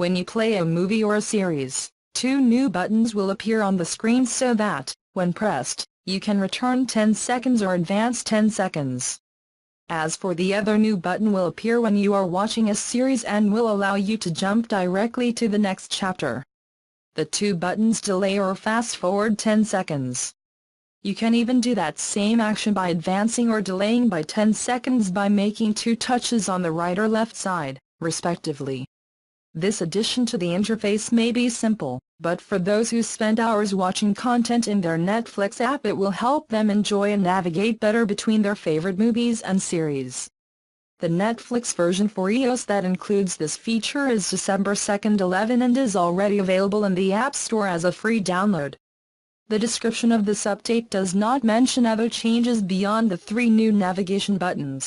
When you play a movie or a series, two new buttons will appear on the screen so that, when pressed, you can return 10 seconds or advance 10 seconds. As for the other new button will appear when you are watching a series and will allow you to jump directly to the next chapter. The two buttons delay or fast forward 10 seconds. You can even do that same action by advancing or delaying by 10 seconds by making two touches on the right or left side, respectively. This addition to the interface may be simple, but for those who spend hours watching content in their Netflix app, it will help them enjoy and navigate better between their favorite movies and series. The Netflix version for iOS that includes this feature is December 2, 11 and is already available in the App Store as a free download. The description of this update does not mention other changes beyond the three new navigation buttons.